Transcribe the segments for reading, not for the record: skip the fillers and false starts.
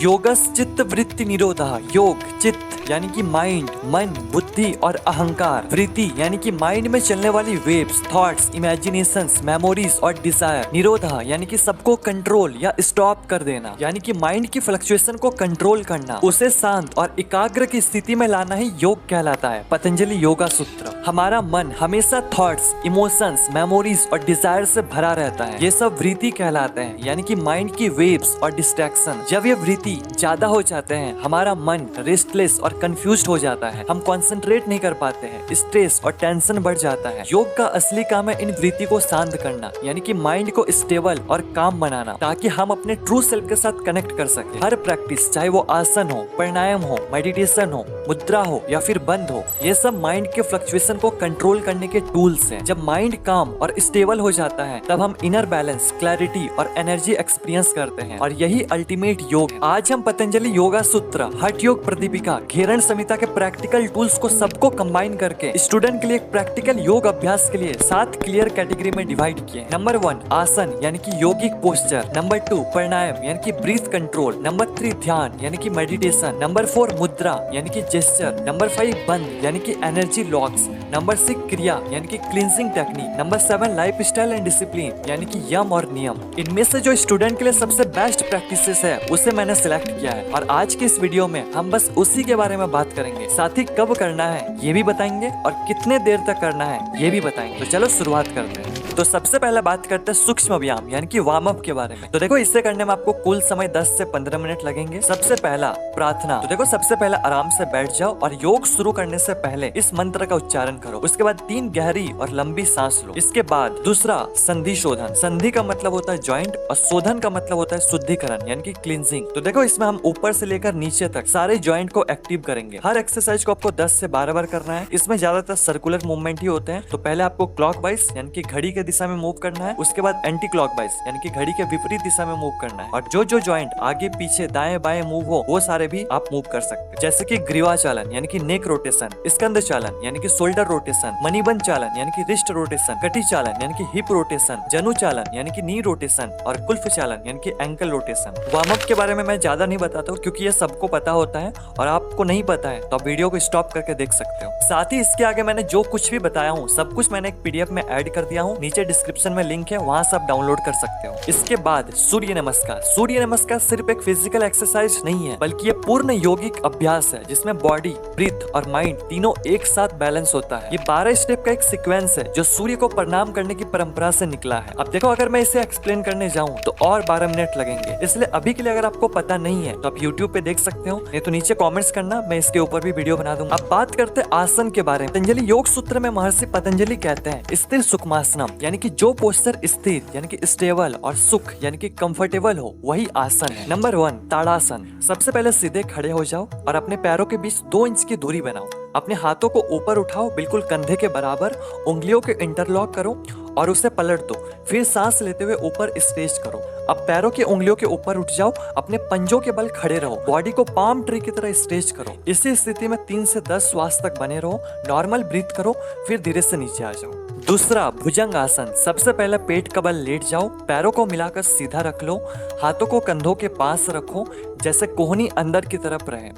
Yogas चित्त वृत्ति निरोधा। योग चित्त यानी कि माइंड, मन, बुद्धि और अहंकार। वृत्ति यानी कि माइंड में चलने वाली वेव्स, थॉट्स, इमेजिनेशंस, मेमोरीज और डिजायर। निरोधा यानी कि सबको कंट्रोल या स्टॉप कर देना, यानी कि माइंड की फ्लक्चुएशन को कंट्रोल करना, उसे शांत और एकाग्र की स्थिति में लाना ही योग कहलाता है। पतंजलि योगा सूत्र। हमारा मन हमेशा थॉट्स, इमोशंस, मेमोरीज और डिजायर से भरा रहता है। ये सब वृत्ति कहलाते हैं, यानी कि माइंड की वेव्स और डिस्ट्रैक्शन। जब ये वृत्ति ज्यादा हो जाते हैं, हमारा मन रेस्टलेस और कंफ्यूज्ड हो जाता है, हम कंसंट्रेट नहीं कर पाते हैं, स्ट्रेस और टेंशन बढ़ जाता है। योग का असली काम है इन वृत्ति को शांत करना, यानी कि माइंड को स्टेबल और काम बनाना, ताकि हम अपने ट्रू सेल्फ के साथ कनेक्ट कर सके। हर प्रैक्टिस, चाहे वो आसन हो, प्राणायाम हो, मेडिटेशन हो, मुद्रा हो या फिर बंद हो, ये सब माइंड के फ्लक्चुएशन को कंट्रोल करने के टूल्स हैं। जब माइंड काम और स्टेबल हो जाता है, तब हम इनर बैलेंस, क्लैरिटी और एनर्जी एक्सपीरियंस करते हैं, और यही अल्टीमेट योग है। आज हम पतंजलि योगा सूत्र, हठ योग प्रदीपिका, घेरण संहिता के प्रैक्टिकल टूल्स को सबको कंबाइन करके स्टूडेंट के लिए एक प्रैक्टिकल योग अभ्यास के लिए 7 क्लियर कैटेगरी में डिवाइड किए। नंबर 1 आसन यानी कि योगिक पोस्चर। नंबर 2 प्राणायाम यानी कि ब्रीथ कंट्रोल। नंबर 3 ध्यान यानी कि मेडिटेशन। नंबर 4 मुद्रा यानी कि जेस्चर। नंबर 5 बंद यानी कि एनर्जी लॉक्स। नंबर 6 क्रिया यानी कि cleansing technique. Number 7 life style and discipline यानी कि यम और नियम। इनमें से जो स्टूडेंट के लिए सबसे बेस्ट प्रैक्टिसेस है, उसे मैंने सिलेक्ट किया है, और आज के इस वीडियो में हम बस उसी के बारे में बात करेंगे। साथ ही कब करना है ये भी बताएंगे, और कितने देर तक करना है ये भी बताएंगे। तो चलो शुरुआत करते हैं। तो सबसे पहले बात करते हैं सूक्ष्म व्यायाम यानी कि वार्म अप के बारे में। तो देखो, इसे करने में आपको कुल समय 10 से 15 मिनट लगेंगे। सबसे पहला प्रार्थना। तो देखो, सबसे पहले आराम से बैठ जाओ और योग शुरू करने से पहले इस मंत्र का उच्चारण करो। उसके बाद 3 गहरी और लंबी सांस लो। इसके बाद दूसरा संधि शोधन। संधि का मतलब होता है ज्वाइंट, और शोधन का मतलब होता है शुद्धिकरण यानी कि क्लींजिंग। तो देखो, इसमें हम ऊपर से लेकर नीचे तक सारे ज्वाइंट को एक्टिव करेंगे। हर एक्सरसाइज को आपको 10 से 12 बार करना है। इसमें ज्यादातर सर्कुलर मूवमेंट ही होते हैं। तो पहले आपको क्लॉकवाइज यानी कि घड़ी के दिशा में मूव करना है। उसके बाद एंटी क्लॉकवाइज यानी कि घड़ी के विपरीत दिशा में मूव करना है। और जो ज्वाइंट आगे पीछे दाएं बाएं मूव हो, वो सारे भी आप मूव कर सकते हैं। जैसे कि ग्रीवा चालन यानी कि नेक रोटेशन, स्कंद चालन यानी कि शोल्डर रोटेशन, मणिबंध चालन यानी कि रिस्ट रोटेशन, कटी चालन यानी कि हिप रोटेशन, जनु चालन यानी कि नी रोटेशन, और कुल्फ चालन यानी कि एंकल रोटेशन। वार्म अप के बारे में मैं ज्यादा नहीं बताता हूँ, क्योंकि ये सबको पता होता है, और आपको नहीं पता है तो आप वीडियो को स्टॉप करके देख सकते हो। साथ ही इसके आगे मैंने जो कुछ भी बताया हूँ, सब कुछ मैंने एक PDF में ऐड कर दिया हूँ। नीचे डिस्क्रिप्शन में लिंक है, वहां से आप डाउनलोड कर सकते हो। इसके बाद सूर्य नमस्कार। सूर्य नमस्कार सिर्फ एक फिजिकल एक्सरसाइज नहीं है, बल्कि ये पूर्ण यौगिक अभ्यास है, जिसमें बॉडी, ब्रीथ और माइंड तीनों एक साथ बैलेंस होता है। ये 12 स्टेप का एक सीक्वेंस है, जो सूर्य को प्रणाम करने की परंपरा से निकला है। अब देखो, अगर मैं इसे एक्सप्लेन करने जाऊँ तो और 12 मिनट लगेंगे। इसलिए अभी के लिए अगर आपको पता नहीं है तो आप YouTube पे देख सकते हो, नहीं तो नीचे कमेंट्स करना, मैं इसके ऊपर भी वीडियो बना दूंगा। अब बात करते हैं आसन के बारे में। पतंजलि योग सूत्र में महर्षि पतंजलि कहते हैं स्थिर सुखमासनम, यानी कि जो पोस्चर स्थिर यानी कि स्टेबल और सुख यानी कि कंफर्टेबल हो, वही आसन है। नंबर 1 ताड़ासन। सबसे पहले सीधे खड़े हो जाओ और अपने पैरों के बीच 2 इंच की दूरी बनाओ। अपने हाथों को ऊपर उठाओ, बिल्कुल कंधे के बराबर, उंगलियों के इंटरलॉक करो और उसे पलट दो। फिर सांस लेते हुए ऊपर स्ट्रेच करो। अब पैरों की उंगलियों के ऊपर उठ जाओ, अपने पंजों के बल खड़े रहो, बॉडी को पाम ट्री की तरह स्ट्रेच करो। इसी स्थिति में 3 से 10 श्वास तक बने रहो। नॉर्मल ब्रीथ करो, फिर धीरे से नीचे आ जाओ। दूसरा भुजंग आसन। सबसे पहले पेट का बल लेट जाओ, पैरों को मिलाकर सीधा रख लो, हाथों को कंधों के पास रखो, जैसे कोहनी अंदर की तरफ रहे।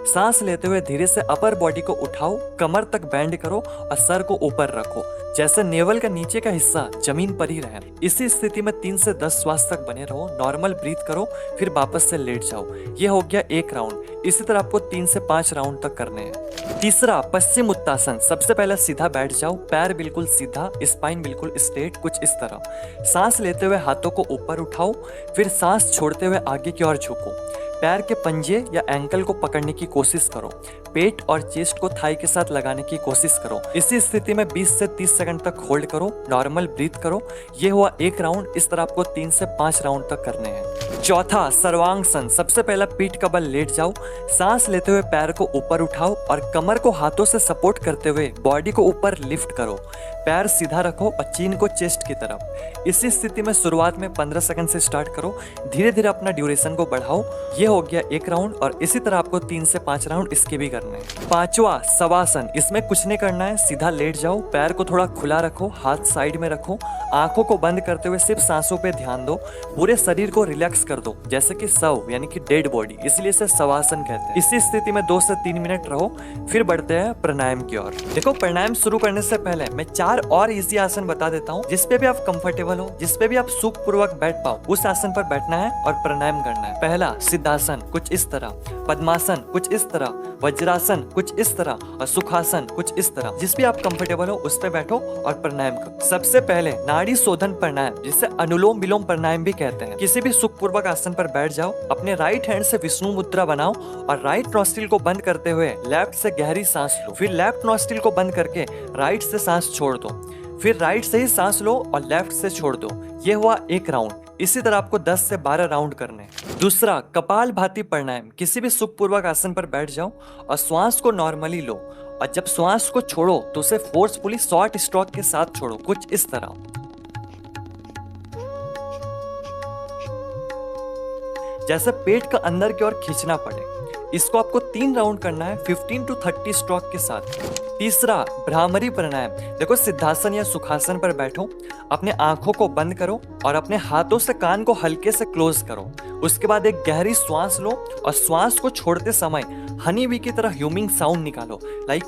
सांस लेते हुए धीरे से अपर बॉडी को उठाओ, कमर तक बेंड करो और सर को ऊपर रखो, जैसे नेवल का नीचे का हिस्सा जमीन पर ही रहे। इसी स्थिति में 3 से 10 श्वास तक बने रहो। नॉर्मल ब्रीथ करो, फिर वापस से लेट जाओ। ये हो गया 1 राउंड। इसी तरह आपको 3 से 5 राउंड तक करने हैं। तीसरा पश्चिम उत्तासन। सबसे पहले सीधा बैठ जाओ, पैर बिल्कुल सीधा, स्पाइन बिल्कुल स्ट्रेट, कुछ इस तरह। सांस लेते हुए हाथों को ऊपर उठाओ, फिर सांस छोड़ते हुए आगे की ओर झुको। पैर के पंजे या एंकल को पकड़ने की कोशिश करो। पेट और चेस्ट को थाई के साथ लगाने की कोशिश करो। इसी स्थिति में 20 से 30 सेकंड तक होल्ड करो। नॉर्मल ब्रीथ करो। ये हुआ 1 राउंड। इस तरह आपको 3 से 5 राउंड तक करने हैं। चौथा सर्वांगसन। सबसे पहला पीठ का बल लेट जाओ, सांस लेते हुए पैर को ऊपर उठाओ और कमर को हाथों से सपोर्ट करते हुए बॉडी को ऊपर लिफ्ट करो। पैर सीधा रखो और चीन को चेस्ट की तरफ। इसी स्थिति में शुरुआत में 15 सेकंड से स्टार्ट करो, धीरे धीरे अपना ड्यूरेशन को बढ़ाओ। ये हो गया 1 राउंड और इसी तरह आपको 3 से 5 राउंड इसके भी करने हैं। पांचवा शवासन। इसमें कुछ नहीं करना है, सीधा लेट जाओ, पैर को थोड़ा खुला रखो, हाथ साइड में रखो, आंखों को बंद करते हुए सिर्फ सांसों पे ध्यान दो, पूरे शरीर को रिलैक्स करो। कर दो, जैसे कि शव यानी कि डेड बॉडी, इसलिए इसे शवासन कहते हैं। इसी स्थिति में 2 से 3 मिनट रहो, फिर बढ़ते हैं प्राणायाम की ओर। देखो, प्राणायाम शुरू करने से पहले मैं 4 और इजी आसन बता देता हूँ, जिसपे भी आप कंफर्टेबल हो, जिसपे भी आप सुख पूर्वक बैठ पाओ, उस आसन पर बैठना है और प्राणायाम करना है। पहला सिद्धासन, कुछ इस तरह, पद्मासन कुछ इस तरह, वज्रासन कुछ इस तरह और सुखासन कुछ इस तरह। जिस भी आप कंफर्टेबल हो उस पे बैठो और प्राणायाम करो। सबसे पहले नाड़ी शोधन प्राणायाम, जिसे अनुलोम विलोम प्राणायाम भी कहते हैं। किसी भी सुखपूर्वक आसन पर बैठ जाओ, अपने राइट हैंड से विष्णु मुद्रा बनाओ और राइट नॉस्ट्रिल को बंद करते हुए लेफ्ट से गहरी सांस लो, फिर लेफ्ट नॉस्ट्रिल को बंद करके राइट से सांस छोड़ दो, फिर राइट से ही सांस लो और लेफ्ट से छोड़ दो। ये हुआ एक राउंड। इसी तरह आपको 10 से 12 राउंड करने। दूसरा कपाल भाती प्राणायाम, किसी भी सुखपूर्वक आसन पर बैठ जाओ और श्वास को नॉर्मली लो और जब श्वास को छोड़ो तो उसे फोर्सफुली शॉर्ट स्ट्रोक के साथ छोड़ो, कुछ इस तरह। जैसे पेट का अंदर की ओर खींचना पड़े। इसको आपको 3 राउंड करना है 15 to 30 स्ट्रोक के साथ। तीसरा भ्रामरी प्राणायाम। देखो, सिद्धासन या सुखासन पर बैठो, अपने आंखों को बंद करो और अपने हाथों से कान को हल्के से क्लोज करो। उसके बाद एक गहरी श्वास लो और श्वास को छोड़ते समय हनी बी की तरह ह्यूमिंग साउंड निकालो, लाइक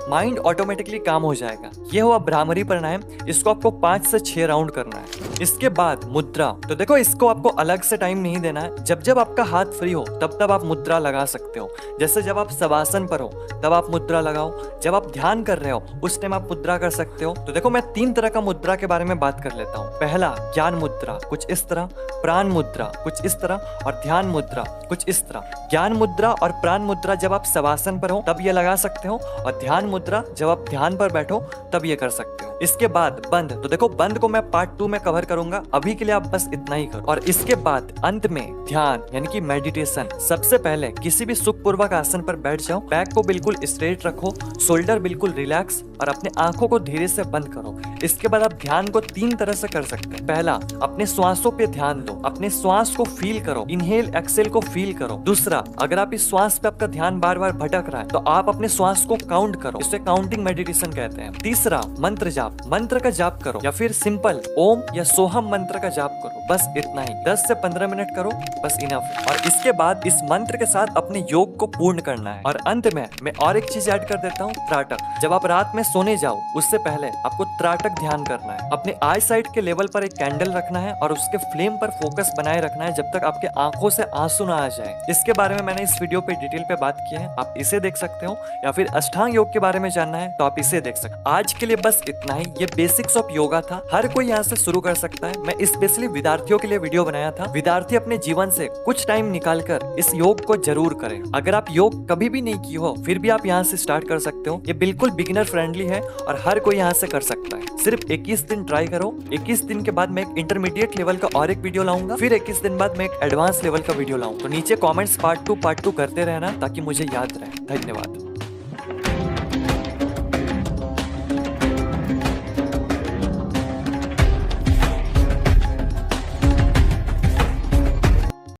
माइंड ऑटोमेटिकली काम हो जाएगा। ये हुआ भ्रामरी प्राणायाम। इसको आपको 5 से 6 राउंड करना है। इसके बाद मुद्रा। तो देखो, इसको आपको अलग से टाइम नहीं देना है। जब जब आपका हाथ फ्री हो तब तब आप मुद्रा लगा सकते हो। जैसे जब आप शवासन पर हो तब आप मुद्रा लगाओ, जब आप ध्यान कर रहे हो उस टाइम आप मुद्रा कर सकते हो। तो देखो, मैं 3 तरह का मुद्रा के बारे में बात कर लेता हूँ। पहला ज्ञान मुद्रा, कुछ इस तरह, प्राण मुद्रा कुछ इस तरह और ध्यान मुद्रा कुछ इस तरह। ज्ञान मुद्रा और प्राण मुद्रा जब आप शवासन पर हो तब ये लगा सकते हो और ध्यान मुद्रा जब आप ध्यान पर बैठो तब ये कर सकते हो। इसके बाद बंद। तो देखो, बंद को मैं पार्ट 2 में कवर करूंगा, अभी के लिए आप बस इतना ही करो। और इसके बाद अंत में ध्यान यानी कि मेडिटेशन। सबसे पहले किसी भी सुखपूर्वक आसन पर बैठ जाओ, बैक को बिल्कुल स्ट्रेट रखो, शोल्डर बिल्कुल रिलैक्स और अपने आंखों को धीरे से बंद करो। इसके बाद आप ध्यान को 3 तरह से कर सकते हैं। पहला, अपने श्वासों पे ध्यान दो, अपने श्वास को फील करो, इनहेल एक्सेल को फील करो। दूसरा, अगर आप इस श्वास पे आपका ध्यान बार बार भटक रहा है तो आप अपने श्वास को काउंट करो, इसे काउंटिंग मेडिटेशन कहते हैं। तीसरा, मंत्र जाप, मंत्र का जाप करो या फिर सिंपल ओम या सोहम मंत्र का जाप करो, बस इतना ही। 10 से 15 मिनट करो, बस इनफ। और इसके बाद इस मंत्र के साथ अपने योग को पूर्ण करना है। और अंत में मैं और एक चीज ऐड कर देता हूँ, त्राटक। जब आप रात में सोने जाओ उससे पहले आपको त्राटक ध्यान करना है। अपने आई साइट के लेवल पर एक कैंडल रखना है और उसके फ्लेम पर फोकस बनाए रखना है जब तक आपके आंखों से आंसू ना आ जाए। इसके बारे में मैंने इस वीडियो पे डिटेल पे बात की है, आप इसे देख सकते हो, या फिर अष्टांग योग के बारे में जानना है तो आप इसे देख सकते हो। आज के लिए बस इतना ही। ये बेसिक्स ऑफ योगा था, हर कोई यहाँ से शुरू कर सकता है। मैं स्पेशली विद्यार्थियों के लिए वीडियो बनाया था। विद्यार्थी अपने जीवन से कुछ टाइम निकालकर इस योग को जरूर करें। अगर आप योग कभी भी नहीं की हो फिर भी आप यहाँ से स्टार्ट कर सकते हो। ये बिल्कुल बिगिनर फ्रेंडली है और हर कोई यहाँ से कर सकता है। सिर्फ 21 दिन ट्राई करो। 21 दिन के बाद मैं एक इंटरमीडिएट लेवल का और एक वीडियो लाऊंगा, फिर 21 दिन बाद मैं एक एडवांस लेवल का वीडियो लाऊंगा। तो नीचे कमेंट्स पार्ट 2 करते रहना ताकि मुझे याद रहे। धन्यवाद।